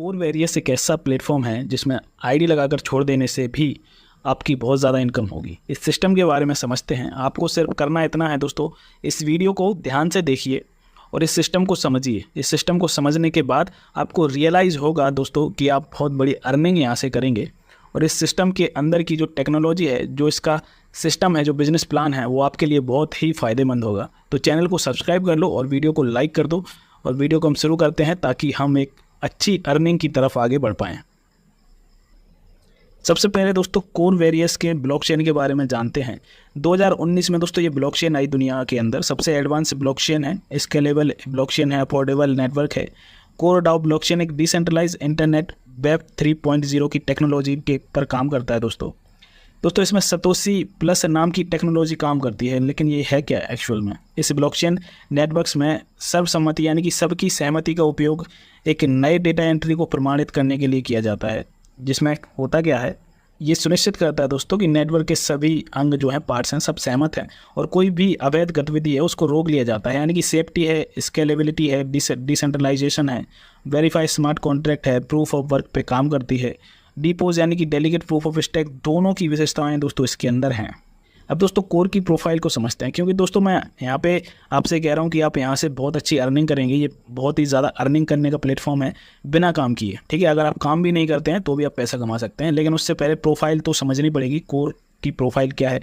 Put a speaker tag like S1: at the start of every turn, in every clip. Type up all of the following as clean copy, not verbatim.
S1: Core various एक ऐसा platform है जिसमें आईडी लगाकर छोड़ देने से भी आपकी बहुत ज़्यादा इनकम होगी। इस सिस्टम के बारे में समझते हैं। आपको सिर्फ करना इतना है दोस्तों, इस वीडियो को ध्यान से देखिए और इस सिस्टम को समझिए। इस सिस्टम को समझने के बाद आपको रियलाइज़ होगा दोस्तों कि आप बहुत बड़ी अर्निंग यहाँ से करेंगे। और इस सिस्टम के अंदर की जो टेक्नोलॉजी है, जो इसका सिस्टम है, जो बिज़नेस प्लान है, वो आपके लिए बहुत ही फ़ायदेमंद होगा। तो चैनल को सब्सक्राइब कर लो और वीडियो को लाइक कर दो। और वीडियो को हम शुरू करते हैं ताकि हम एक अच्छी अर्निंग की तरफ आगे बढ़ पाएँ। सबसे पहले दोस्तों कोर वेरियस के ब्लॉकचेन के बारे में जानते हैं। 2019 में दोस्तों ये ब्लॉकचेन आई दुनिया के अंदर, सबसे एडवांस ब्लॉकचेन है, स्केलेबल ब्लॉकचेन है, अफोर्डेबल नेटवर्क है। कोर डाओ ब्लॉकचेन एक डिसेंट्रलाइज इंटरनेट वेब 3.0 की टेक्नोलॉजी के पर काम करता है दोस्तों। इसमें सतोशी प्लस नाम की टेक्नोलॉजी काम करती है, लेकिन ये है क्या एक्चुअल में? इस ब्लॉकचेन नेटवर्क्स में सर्वसम्मति यानी कि सबकी सहमति का उपयोग एक नए डेटा एंट्री को प्रमाणित करने के लिए किया जाता है, जिसमें होता क्या है, ये सुनिश्चित करता है दोस्तों कि नेटवर्क के सभी अंग जो हैं, पार्ट्स हैं, सब सहमत हैं और कोई भी अवैध गतिविधि है उसको रोक लिया जाता है। यानी कि सेफ्टी है, स्केलेबिलिटी है, डिसेंट्रलाइजेशन है, वेरीफाई स्मार्ट कॉन्ट्रैक्ट है, प्रूफ ऑफ वर्क पे काम करती है, डिपोज यानी कि डेलीगेट प्रूफ ऑफ स्टेक, दोनों की विशेषताएं दोस्तों इसके अंदर हैं। अब दोस्तों कोर की प्रोफाइल को समझते हैं, क्योंकि दोस्तों मैं यहाँ पे आपसे कह रहा हूँ कि आप यहाँ से बहुत अच्छी अर्निंग करेंगे। ये बहुत ही ज़्यादा अर्निंग करने का प्लेटफॉर्म है बिना काम किए, ठीक है। अगर आप काम भी नहीं करते हैं तो भी आप पैसा कमा सकते हैं, लेकिन उससे पहले प्रोफाइल तो समझनी पड़ेगी। कोर की प्रोफाइल क्या है,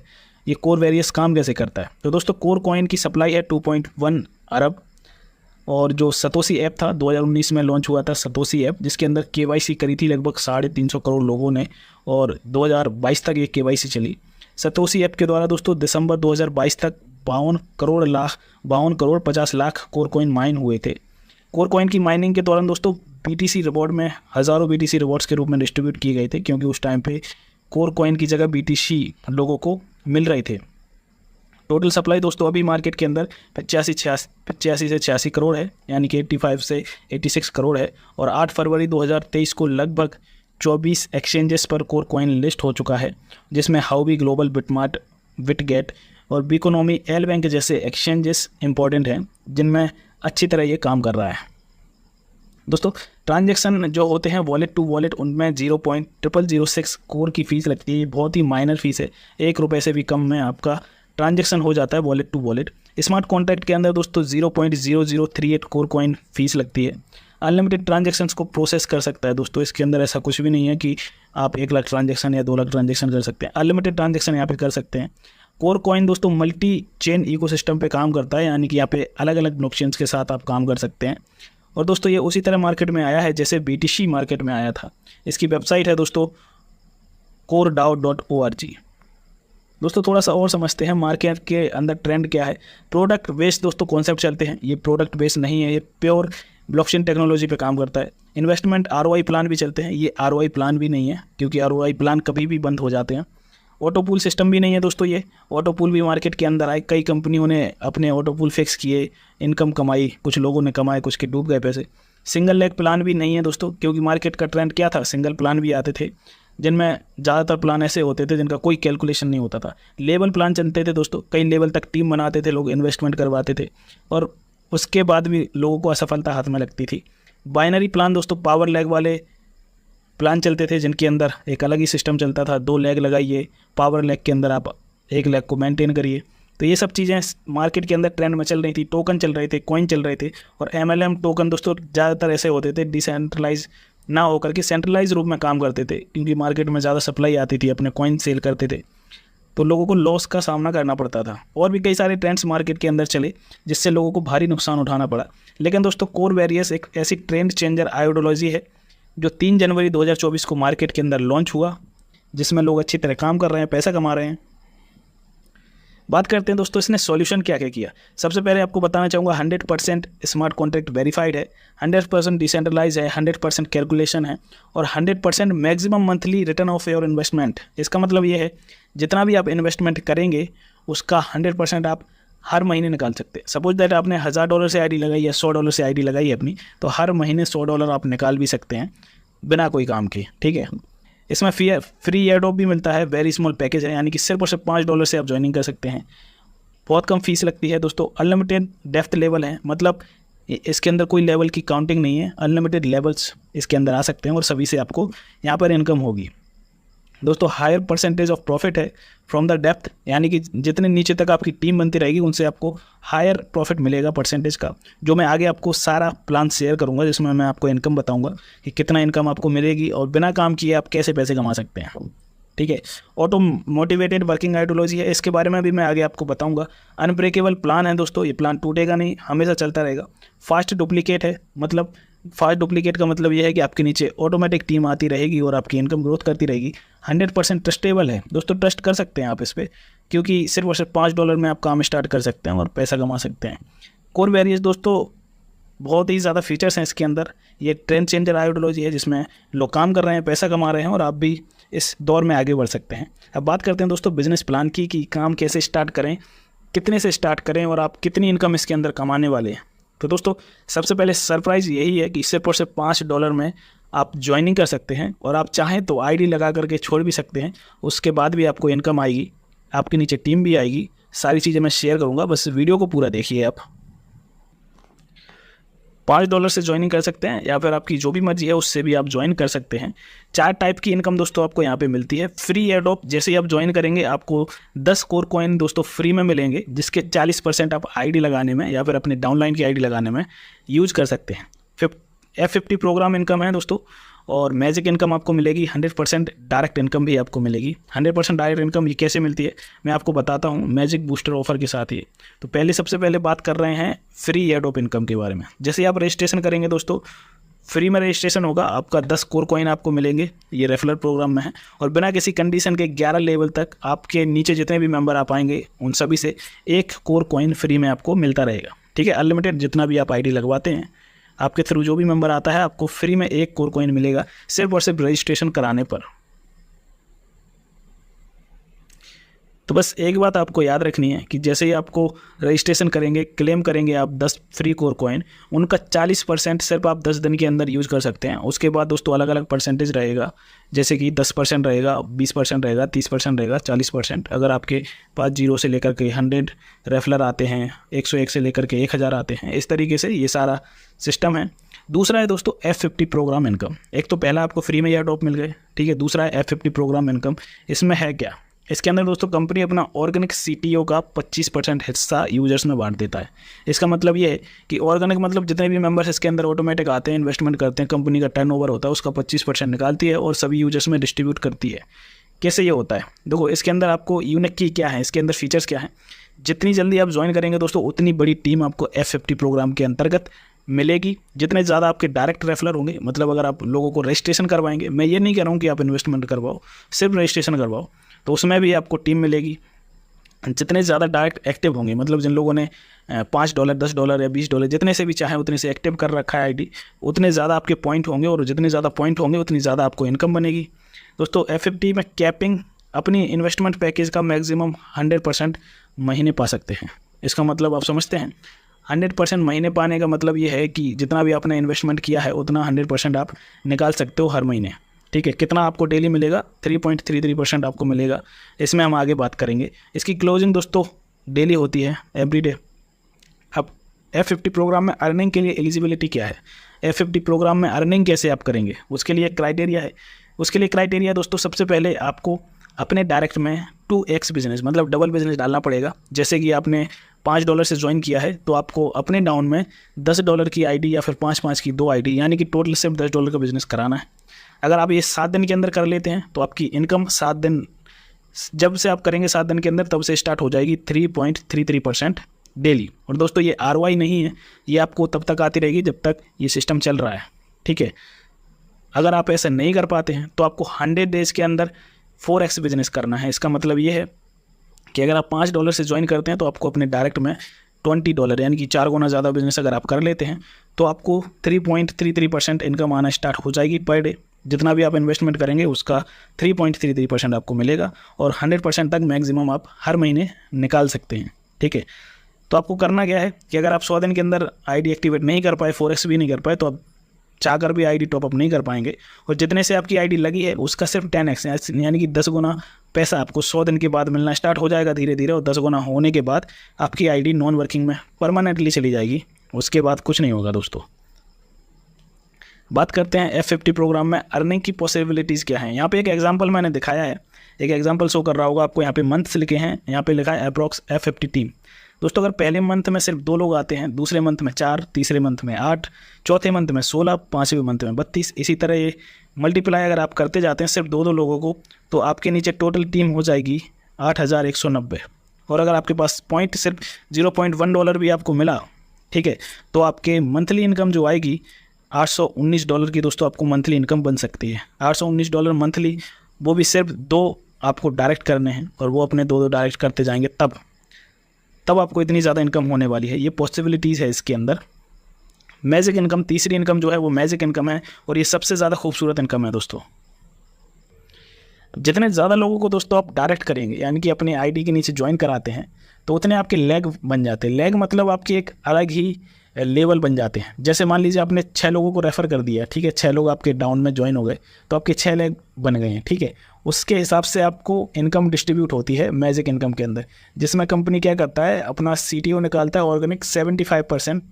S1: ये कोर वेरियस काम कैसे करता है। तो दोस्तों कोर कॉइन की सप्लाई है 2.1 अरब। और जो सतोशी ऐप था 2019 में लॉन्च हुआ था, सतोशी ऐप, जिसके अंदर KYC करी थी लगभग 350 करोड़ लोगों ने, और 2022 तक ये KYC चली। सतोशी ऐप के द्वारा दोस्तों दिसंबर 2022 तक 52 crore 50 lakh core coin mine हुए थे। कोर कॉइन की माइनिंग के दौरान दोस्तों BTC रिवॉर्ड में हज़ारों BTC रिवॉर्ड्स के रूप में डिस्ट्रीब्यूट किए गए थे, क्योंकि उस टाइम पे कोर कॉइन की जगह BTC लोगों को मिल रहे थे। टोटल सप्लाई दोस्तों अभी मार्केट के अंदर 85 से 86 करोड़ है, यानी कि 85 से 86 करोड़ है। और 8 फरवरी 2023 को लगभग 24 एक्सचेंजेस पर कोर कॉइन लिस्ट हो चुका है, जिसमें हाउबी ग्लोबल, बिटमार्ट, बिटगेट और बिकोनॉमी, एल बैंक जैसे एक्सचेंजेस इंपॉर्टेंट हैं, जिनमें अच्छी तरह ये काम कर रहा है। दोस्तों ट्रांजैक्शन जो होते हैं वॉलेट टू वॉलेट, उनमें 0.0006 कोर की फ़ीस लगती है। बहुत ही माइनर फीस है, 1 रुपये से भी कम में आपका ट्रांजैक्शन हो जाता है wallet to wallet. Smart contract के अंदर दोस्तों 0.0038 कोर कॉइन फीस लगती है। अनलिमिटेड ट्रांजैक्शंस को प्रोसेस कर सकता है दोस्तों। इसके अंदर ऐसा कुछ भी नहीं है कि आप 1 लाख ट्रांजैक्शन या 2 लाख ट्रांजैक्शन कर सकते हैं। अनलिमिटेड ट्रांजैक्शन यहाँ पे कर सकते हैं। कोर कॉइन दोस्तों मल्टी चेन इकोसिस्टम पे काम करता है, यानी कि यहाँ पे अलग अलग ब्लॉकचेन्स के साथ आप काम कर सकते हैं। और दोस्तों ये उसी तरह मार्केट में आया है जैसे BTC मार्केट में आया था। इसकी वेबसाइट है दोस्तों coredao.org। दोस्तों थोड़ा सा और समझते हैं मार्केट के अंदर ट्रेंड क्या है। प्रोडक्ट बेस्ड दोस्तों कॉन्सेप्ट चलते हैं। ये प्रोडक्ट बेस्ड नहीं है, ये प्योर ब्लॉकचेन टेक्नोलॉजी पे काम करता है। इन्वेस्टमेंट ROI प्लान भी चलते हैं। ये ROI प्लान भी नहीं है, क्योंकि ROI प्लान कभी भी बंद हो जाते हैं। ऑटो पूल सिस्टम भी नहीं है दोस्तों। ये ऑटो पूल भी मार्केट के अंदर आए, कई कंपनियों ने अपने ऑटो पूल फिक्स किए, इनकम कमाई, कुछ लोगों ने कमाए, कुछ के डूब गए पैसे। सिंगल लेग प्लान भी नहीं है दोस्तों, क्योंकि मार्केट का ट्रेंड क्या था, सिंगल प्लान भी आते थे, जिनमें ज़्यादातर प्लान ऐसे होते थे जिनका कोई कैलकुलेशन नहीं होता था। लेवल प्लान चलते थे दोस्तों, कई लेवल तक टीम बनाते थे लोग, इन्वेस्टमेंट करवाते थे और उसके बाद भी लोगों को असफलता हाथ में लगती थी। बाइनरी प्लान दोस्तों पावर लैग वाले प्लान चलते थे, जिनके अंदर एक अलग ही सिस्टम चलता था। 2 लैग लगाइए, पावर लैग के अंदर आप 1 लैग को मेंटेन करिए। तो ये सब चीज़ें मार्केट के अंदर ट्रेंड में चल रही थी। टोकन चल रहे थे, कॉइन चल रहे थे। और MLM टोकन दोस्तों ज़्यादातर ऐसे होते थे डिसेंट्रलाइज ना होकर के सेंट्रलाइज रूप में काम करते थे, क्योंकि मार्केट में ज़्यादा सप्लाई आती थी, अपने कॉइन सेल करते थे, तो लोगों को लॉस का सामना करना पड़ता था। और भी कई सारे ट्रेंड्स मार्केट के अंदर चले, जिससे लोगों को भारी नुकसान उठाना पड़ा। लेकिन दोस्तों कोर वेरियस एक ऐसी ट्रेंड चेंजर आइडियोलॉजी है जो 3 जनवरी 2024 को मार्केट के अंदर लॉन्च हुआ, जिसमें लोग अच्छी तरह काम कर रहे हैं, पैसा कमा रहे हैं। बात करते हैं दोस्तों इसने सॉल्यूशन क्या क्या किया। सबसे पहले आपको बताना चाहूँगा 100% स्मार्ट कॉन्ट्रैक्ट वेरीफाइड है, 100% डिसेंट्रलाइज है, 100% कैलकुलेशन है और 100% maximum monthly return of your investment. इसका मतलब ये है जितना भी आप इन्वेस्टमेंट करेंगे उसका 100% आप हर महीने निकाल सकते हैं। सपोज दैट आपने $1000 से आईडी लगाई या $100 से आईडी लगाई अपनी, तो हर महीने $100 आप निकाल भी सकते हैं बिना कोई काम के, ठीक है। इसमें फ्री एयरड्रॉप भी मिलता है, वेरी स्मॉल पैकेज है, यानी कि सिर्फ और सिर्फ $5 से आप ज्वाइनिंग कर सकते हैं। बहुत कम फीस लगती है दोस्तों। अनलिमिटेड डेप्थ लेवल है, मतलब इसके अंदर कोई लेवल की काउंटिंग नहीं है, अनलिमिटेड लेवल्स इसके अंदर आ सकते हैं और सभी से आपको यहाँ पर इनकम होगी। दोस्तों हायर परसेंटेज ऑफ प्रॉफिट है फ्रॉम द डेप्थ, यानी कि जितने नीचे तक आपकी टीम बनती रहेगी उनसे आपको हायर प्रॉफिट मिलेगा परसेंटेज का, जो मैं आगे आपको सारा प्लान शेयर करूंगा, जिसमें मैं आपको इनकम बताऊंगा कि कितना इनकम आपको मिलेगी और बिना काम किए आप कैसे पैसे कमा सकते हैं। ठीक है, ऑटो मोटिवेटेड वर्किंग आइडियोलॉजी है, इसके बारे में भी मैं आगे आपको बताऊंगा। अनब्रेकेबल प्लान है दोस्तों, ये प्लान टूटेगा नहीं, हमेशा चलता रहेगा। फास्ट डुप्लीकेट है, मतलब फास्ट डुप्लीकेट का मतलब यह है कि आपके नीचे ऑटोमेटिक टीम आती रहेगी और आपकी इनकम ग्रोथ करती रहेगी। 100% ट्रस्टेबल है दोस्तों, ट्रस्ट कर सकते हैं आप इस पर, क्योंकि सिर्फ और सिर्फ $5 में आप काम स्टार्ट कर सकते हैं और पैसा कमा सकते हैं। कोर वेरिएंस दोस्तों बहुत ही ज़्यादा फीचर्स हैं इसके अंदर। ये ट्रेंड चेंजर आइडियोलॉजी है जिसमें लोग काम कर रहे हैं, पैसा कमा रहे हैं और आप भी इस दौर में आगे बढ़ सकते हैं। अब बात करते हैं दोस्तों बिजनेस प्लान की, कि काम कैसे स्टार्ट करें, कितने से स्टार्ट करें और आप कितनी इनकम इसके अंदर कमाने वाले हैं। तो दोस्तों सबसे पहले सरप्राइज़ यही है कि सिर्फ और सिर्फ $5 में आप ज्वाइनिंग कर सकते हैं और आप चाहें तो आईडी लगा करके छोड़ भी सकते हैं, उसके बाद भी आपको इनकम आएगी, आपके नीचे टीम भी आएगी। सारी चीज़ें मैं शेयर करूँगा, बस वीडियो को पूरा देखिए। आप $5 से ज्वाइनिंग कर सकते हैं या फिर आपकी जो भी मर्जी है उससे भी आप ज्वाइन कर सकते हैं। 4 टाइप की इनकम दोस्तों आपको यहाँ पे मिलती है। फ्री एडॉप, जैसे ही आप ज्वाइन करेंगे आपको 10 कोर कॉइन दोस्तों फ्री में मिलेंगे, जिसके 40% आप आईडी लगाने में या फिर अपने डाउनलाइन की आईडी लगाने में यूज कर सकते हैं। F50 प्रोग्राम इनकम है दोस्तों, और मैजिक इनकम आपको मिलेगी। 100% डायरेक्ट इनकम भी आपको मिलेगी। 100% डायरेक्ट इनकम ये कैसे मिलती है मैं आपको बताता हूँ, मैजिक बूस्टर ऑफर के साथ ही। तो सबसे पहले बात कर रहे हैं फ्री एडॉप इनकम के बारे में। जैसे आप रजिस्ट्रेशन करेंगे दोस्तों, फ्री में रजिस्ट्रेशन होगा, आपका 10 कोर कॉइन आपको मिलेंगे, ये रेफरल प्रोग्राम में है, और बिना किसी कंडीशन के 11 लेवल तक आपके नीचे जितने भी मेंबर आ पाएंगे उन सभी से 1 कोर कॉइन फ्री में आपको मिलता रहेगा। ठीक है, अनलिमिटेड जितना भी आप आईडी लगवाते हैं, आपके थ्रू जो भी मेंबर आता है आपको फ्री में 1 कोर कॉइन मिलेगा, सिर्फ और सिर्फ रजिस्ट्रेशन कराने पर। तो बस एक बात आपको याद रखनी है कि जैसे ही आपको रजिस्ट्रेशन करेंगे, क्लेम करेंगे आप 10 फ्री कोर कॉइन, उनका 40% सिर्फ आप 10 दिन के अंदर यूज़ कर सकते हैं। उसके बाद दोस्तों अलग अलग परसेंटेज रहेगा, जैसे कि 10% रहेगा, 20% रहेगा, 30% रहेगा, 40%। अगर आपके पास 0 से लेकर के 100 रेफलर आते हैं, 101 से लेकर के 1000 आते हैं, इस तरीके से ये सारा सिस्टम है। दूसरा है दोस्तों F50 प्रोग्राम इनकम। एक तो पहला आपको फ्री में ये एडॉप मिल गए, ठीक है। दूसरा है F50 प्रोग्राम इनकम। इसमें है क्या, इसके अंदर दोस्तों कंपनी अपना ऑर्गेनिक CTO का 25% हिस्सा यूजर्स में बांट देता है। इसका मतलब ये है कि ऑर्गेनिक मतलब जितने भी मेंबर्स इसके अंदर ऑटोमेटिक आते हैं, इन्वेस्टमेंट करते हैं, कंपनी का टर्नओवर होता है, उसका 25% निकालती है और सभी यूजर्स में डिस्ट्रीब्यूट करती है। कैसे ये होता है, देखो इसके अंदर आपको यूनिक की क्या है, इसके अंदर फीचर्स क्या है। जितनी जल्दी आप ज्वाइन करेंगे दोस्तों, उतनी बड़ी टीम आपको F50 प्रोग्राम के अंतर्गत मिलेगी। जितने ज़्यादा आपके डायरेक्ट रेफलर होंगे, मतलब अगर आप लोगों को रजिस्ट्रेशन करवाएंगे, मैं ये नहीं कह रहा हूँ कि आप इन्वेस्टमेंट करवाओ, सिर्फ रजिस्ट्रेशन करवाओ, तो उसमें भी आपको टीम मिलेगी। जितने ज़्यादा डायरेक्ट एक्टिव होंगे, मतलब जिन लोगों ने $5, $10 या $20 जितने से भी चाहे उतने से एक्टिव कर रखा है आईडी, उतने ज़्यादा आपके पॉइंट होंगे, और जितने ज़्यादा पॉइंट होंगे उतनी ज़्यादा आपको इनकम बनेगी। दोस्तों F50 में कैपिंग अपनी इन्वेस्टमेंट पैकेज का मैक्सिमम 100% महीने पा सकते हैं। इसका मतलब आप समझते हैं, 100% महीने पाने का मतलब ये है कि जितना भी आपने इन्वेस्टमेंट किया है उतना 100% आप निकाल सकते हो हर महीने। ठीक है, कितना आपको डेली मिलेगा, 3.33% आपको मिलेगा। इसमें हम आगे बात करेंगे। इसकी क्लोजिंग दोस्तों डेली होती है, एवरीडे। अब F50 प्रोग्राम में अर्निंग के लिए एलिजिबिलिटी क्या है, F50 प्रोग्राम में अर्निंग कैसे आप करेंगे, उसके लिए क्राइटेरिया है। उसके लिए क्राइटेरिया दोस्तों, सबसे पहले आपको अपने डायरेक्ट में 2x बिजनेस, मतलब डबल बिजनेस डालना पड़ेगा। जैसे कि आपने $5 से ज्वाइन किया है, तो आपको अपने डाउन में $10 की आईडी या फिर 5 की 2 आईडी, यानी कि टोटल सिर्फ $10 का बिजनेस कराना है। अगर आप ये 7 दिन के अंदर कर लेते हैं तो आपकी इनकम 7 दिन, जब से आप करेंगे 7 दिन के अंदर, तब से स्टार्ट हो जाएगी 3.33% डेली। और दोस्तों ये ROI नहीं है, ये आपको तब तक आती रहेगी जब तक ये सिस्टम चल रहा है। ठीक है, अगर आप ऐसा नहीं कर पाते हैं तो आपको 100 डेज़ के अंदर 4x बिजनेस करना है। इसका मतलब ये है कि अगर आप $5 से ज्वाइन करते हैं तो आपको अपने डायरेक्ट में $20, यानी कि 4 गुना ज़्यादा बिजनेस अगर आप कर लेते हैं तो आपको 3.33% इनकम आना स्टार्ट हो जाएगी पर डे। जितना भी आप इन्वेस्टमेंट करेंगे उसका 3.33% आपको मिलेगा, और 100% तक मैक्सिमम आप हर महीने निकाल सकते हैं। ठीक है, तो आपको करना क्या है कि अगर आप 100 दिन के अंदर आईडी एक्टिवेट नहीं कर पाए, 4x भी नहीं कर पाए, तो आप चाहकर भी आईडी टॉपअप नहीं कर पाएंगे। और जितने से आपकी आईडी लगी है उसका सिर्फ 10x, यानी कि 10 गुना पैसा आपको 100 दिन के बाद मिलना स्टार्ट हो जाएगा धीरे धीरे। और 10 गुना होने के बाद आपकी आईडी नॉन वर्किंग में परमानेंटली चली जाएगी। उसके बाद कुछ नहीं होगा दोस्तों। बात करते हैं F50 प्रोग्राम में अर्निंग की पॉसिबिलिटीज़ क्या हैं। यहाँ पे एक एग्जांपल मैंने दिखाया है, एक एग्जांपल शो कर रहा होगा आपको। यहाँ पे मंथ्स लिखे हैं, यहाँ पे लिखा है अप्रॉक्स F50 टीम। दोस्तों अगर पहले मंथ में सिर्फ 2 लोग आते हैं, दूसरे मंथ में 4, तीसरे मंथ में 8, चौथे मंथ में 16, पाँचवें मंथ में 32, इसी तरह ये मल्टीप्लाई अगर आप करते जाते हैं सिर्फ 2 लोगों को, तो आपके नीचे टोटल टीम हो जाएगी 8190। और अगर आपके पास पॉइंट सिर्फ $0.1 भी आपको मिला, ठीक है, तो आपके मंथली इनकम जो आएगी $819 की दोस्तों आपको मंथली इनकम बन सकती है। $819 मंथली, वो भी सिर्फ 2 आपको डायरेक्ट करने हैं और वो अपने 2 डायरेक्ट करते जाएंगे, तब आपको इतनी ज़्यादा इनकम होने वाली है। ये पॉसिबिलिटीज़ है इसके अंदर। मैजिक इनकम, तीसरी इनकम जो है वो मैजिक इनकम है और ये सबसे ज़्यादा खूबसूरत इनकम है दोस्तों। जितने ज़्यादा लोगों को दोस्तों आप डायरेक्ट करेंगे, यानी कि अपने आईडी के नीचे ज्वाइन कराते हैं, तो उतने आपके लेग बन जाते हैं। लेग मतलब आपकी एक अलग ही लेवल बन जाते हैं। जैसे मान लीजिए आपने 6 लोगों को रेफ़र कर दिया, ठीक है, 6 लोग आपके डाउन में ज्वाइन हो गए, तो आपके 6 लेग बन गए हैं, ठीक है। उसके हिसाब से आपको इनकम डिस्ट्रीब्यूट होती है मैजिक इनकम के अंदर, जिसमें कंपनी क्या करता है, अपना CTO निकालता है, ऑर्गेनिक 75%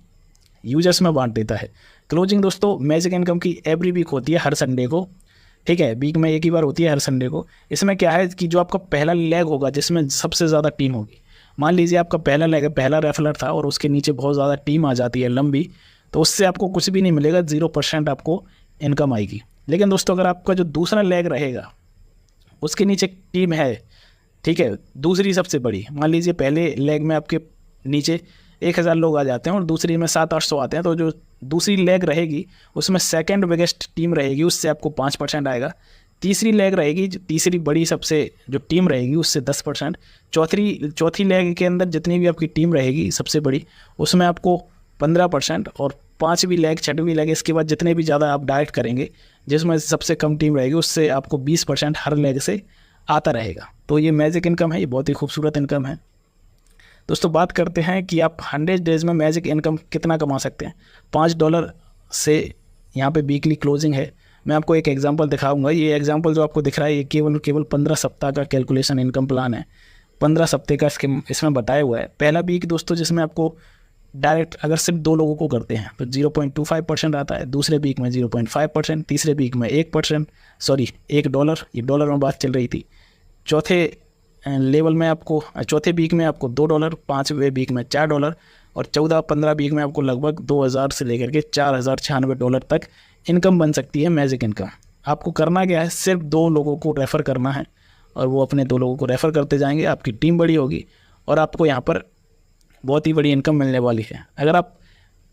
S1: यूजर्स में बांट देता है। क्लोजिंग दोस्तों मैजिक इनकम की एवरी वीक होती है, हर संडे को, ठीक है, वीक में एक ही बार होती है, हर संडे को। इसमें क्या है कि जो आपका पहला लेग होगा जिसमें सबसे ज़्यादा टीम होगी, मान लीजिए आपका पहला लेग, पहला रेफरर था और उसके नीचे बहुत ज़्यादा टीम आ जाती है लंबी, तो उससे आपको कुछ भी नहीं मिलेगा, 0% आपको इनकम आएगी। लेकिन दोस्तों अगर आपका जो दूसरा लेग रहेगा उसके नीचे टीम है, ठीक है, दूसरी सबसे बड़ी, मान लीजिए पहले लेग में आपके नीचे 1000 लोग आ जाते हैं और दूसरी में 700-800 आते हैं, तो जो दूसरी लेग रहेगी उसमें सेकंड बिगेस्ट टीम रहेगी, उससे आपको 5% आएगा। तीसरी लेग रहेगी, जो तीसरी बड़ी सबसे जो टीम रहेगी, उससे 10%। चौथी लेग के अंदर जितनी भी आपकी टीम रहेगी सबसे बड़ी, उसमें आपको 15%। और 5वीं लेग, 6वीं लेग, इसके बाद जितने भी ज़्यादा आप डायरेक्ट करेंगे, जिसमें सबसे कम टीम रहेगी, उससे आपको 20% हर लेग से आता रहेगा। तो ये मैजिक इनकम है, ये बहुत ही खूबसूरत इनकम है दोस्तों। बात करते हैं कि आप 100 डेज़ में मैजिक इनकम कितना कमा सकते हैं। $5 से यहाँ पे वीकली क्लोजिंग है। मैं आपको एक एग्जांपल दिखाऊंगा। ये एग्जांपल जो आपको दिख रहा है, ये केवल 15 सप्ताह का कैलकुलेशन इनकम प्लान है। 15 सप्ताह का इसमें बताया हुआ है। पहला वीक दोस्तों जिसमें आपको डायरेक्ट अगर सिर्फ 2 लोगों को करते हैं तो 0.25% आता है, दूसरे वीक में 0.5%, तीसरे वीक में 1%, सॉरी $1, ये डॉलर में बात चल रही थी। चौथे लेवल में आपको, चौथे वीक में आपको $2, 5वें वीक में $4 और 14-15 वीक में आपको लगभग 2000 से लेकर के $4096 तक इनकम बन सकती है मैजिक इनकम। आपको करना क्या है, सिर्फ 2 लोगों को रेफ़र करना है और वो अपने 2 लोगों को रेफ़र करते जाएंगे, आपकी टीम बड़ी होगी और आपको यहाँ पर बहुत ही बड़ी इनकम मिलने वाली है। अगर आप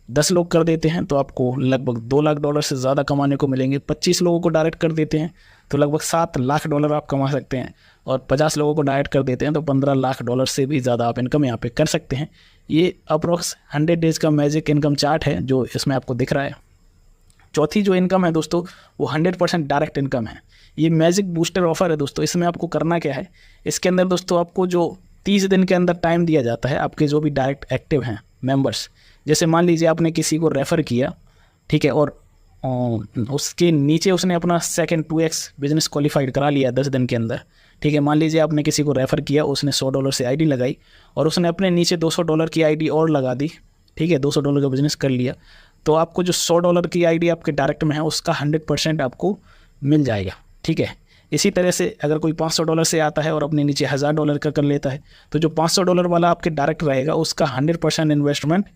S1: 10 लोग कर देते हैं तो आपको लगभग $2 लाख से ज़्यादा कमाने को मिलेंगे। 25 लोगों को डायरेक्ट कर देते हैं तो लगभग $7 लाख आप कमा सकते हैं और 50 लोगों को डायरेक्ट कर देते हैं तो $15 लाख से भी ज़्यादा आप इनकम यहाँ पे कर सकते हैं। ये अप्रॉक्स 100 डेज़ का मैजिक इनकम चार्ट है जो इसमें आपको दिख रहा है। चौथी जो इनकम है दोस्तों वो 100% डायरेक्ट इनकम है। ये मैजिक बूस्टर ऑफर है दोस्तों। इसमें आपको करना क्या है, इसके अंदर दोस्तों आपको जो 30 दिन के अंदर टाइम दिया जाता है, आपके जो भी डायरेक्ट एक्टिव हैं मेंबर्स, जैसे मान लीजिए आपने किसी को रेफ़र किया, ठीक है, और उसके नीचे उसने अपना सेकंड 2x बिजनेस क्वालिफाइड करा लिया 10 दिन के अंदर, ठीक है। मान लीजिए आपने किसी को रेफ़र किया, उसने $100 से आईडी लगाई और उसने अपने नीचे $200 की आईडी और लगा दी, ठीक है, $200 का बिजनेस कर लिया, तो आपको जो $100 की आईडी आपके डायरेक्ट में है उसका 100% आपको मिल जाएगा, ठीक है। इसी तरह से अगर कोई $500 से आता है और अपने नीचे $1000 का कर लेता है तो जो $500 वाला आपके डायरेक्ट रहेगा उसका 100% इन्वेस्टमेंट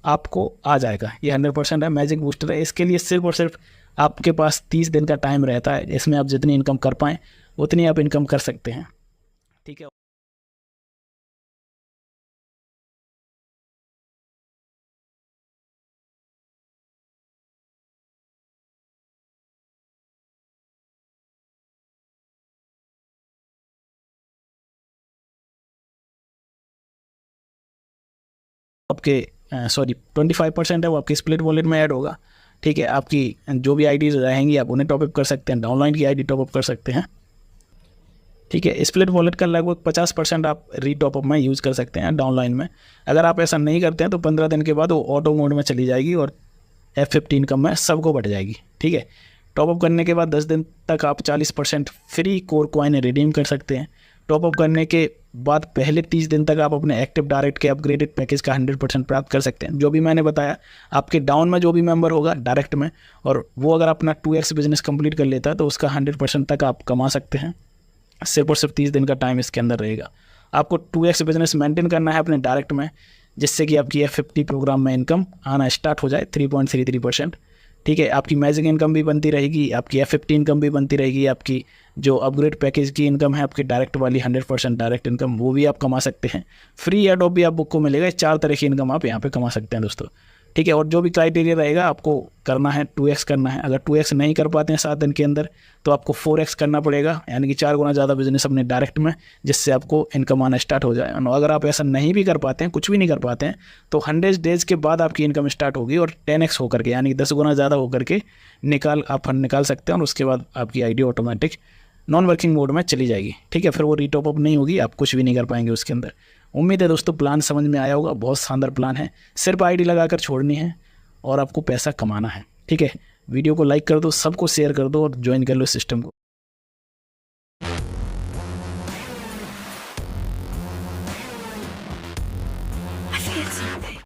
S1: आपको आ जाएगा। ये 100% है, मैजिक बूस्टर है। इसके लिए सिर्फ और सिर्फ आपके पास 30 दिन का टाइम रहता है। इसमें आप जितनी इनकम कर पाएँ उतनी आप इनकम कर सकते हैं, ठीक है। आपके 25% है वो आपके स्प्लिट वॉलेट में ऐड होगा, ठीक है। आपकी जो भी आईडीज रहेंगी आप उन्हें टॉपअप कर सकते हैं, डाउनलाइन की आईडी टॉपअप कर सकते हैं, ठीक है। स्प्लिट वॉलेट का लगभग 50% आप रीटॉपअप में यूज़ कर सकते हैं डाउनलाइन में। अगर आप ऐसा नहीं करते हैं तो 15 दिन के बाद वो ऑटो मोड में चली जाएगी और F50 इनकम में सबको बढ़ जाएगी, ठीक है। टॉपअप करने के बाद 10 दिन तक आप 40% फ्री कोर कॉइन रिडीम कर सकते हैं। टॉपअप करने के बाद पहले 30 दिन तक आप अपने एक्टिव डायरेक्ट के अपग्रेडेड पैकेज का 100% प्राप्त कर सकते हैं। जो भी मैंने बताया, आपके डाउन में जो भी मेंबर होगा डायरेक्ट में, और वो अगर अपना 2x बिजनेस कंप्लीट कर लेता है तो उसका 100% तक आप कमा सकते हैं। सिर्फ और सिर्फ 30 दिन का टाइम इसके अंदर रहेगा। आपको 2x बिजनेस मेंटेन करना है अपने डायरेक्ट में, जिससे कि आपकी F50 प्रोग्राम में इनकम आना स्टार्ट हो जाए 3.33%। ठीक है, आपकी मैजिक इनकम भी बनती रहेगी, आपकी F50 इनकम भी बनती रहेगी, आपकी जो अपग्रेड पैकेज की इनकम है आपकी डायरेक्ट वाली 100% डायरेक्ट इनकम, वो भी आप कमा सकते हैं। फ्री एडोब भी आप बुक को मिलेगा। 4 तरह की इनकम आप यहाँ पे कमा सकते हैं दोस्तों। ठीक है, और जो भी क्राइटेरिया रहेगा आपको करना है 2x करना है। अगर 2x नहीं कर पाते हैं 7 दिन के अंदर तो आपको 4x करना पड़ेगा, यानी कि 4 गुना ज़्यादा बिजनेस अपने डायरेक्ट में, जिससे आपको इनकम आना स्टार्ट हो जाए। और अगर आप ऐसा नहीं भी कर पाते हैं, कुछ भी नहीं कर पाते हैं, तो 100 डेज़ के बाद आपकी इनकम स्टार्ट होगी और 10x होकर के, यानी कि 10 गुना ज़्यादा होकर के आप फंड निकाल सकते हैं। और उसके बाद आपकी ID automatic non working mode में चली जाएगी। ठीक है, फिर वो रीटॉप अप नहीं होगी, आप कुछ भी नहीं कर पाएंगे उसके अंदर। उम्मीद है दोस्तों प्लान समझ में आया होगा। बहुत शानदार प्लान है, सिर्फ आईडी लगाकर छोड़नी है और आपको पैसा कमाना है। ठीक है, वीडियो को लाइक कर दो, सबको शेयर कर दो और ज्वाइन कर लो सिस्टम को।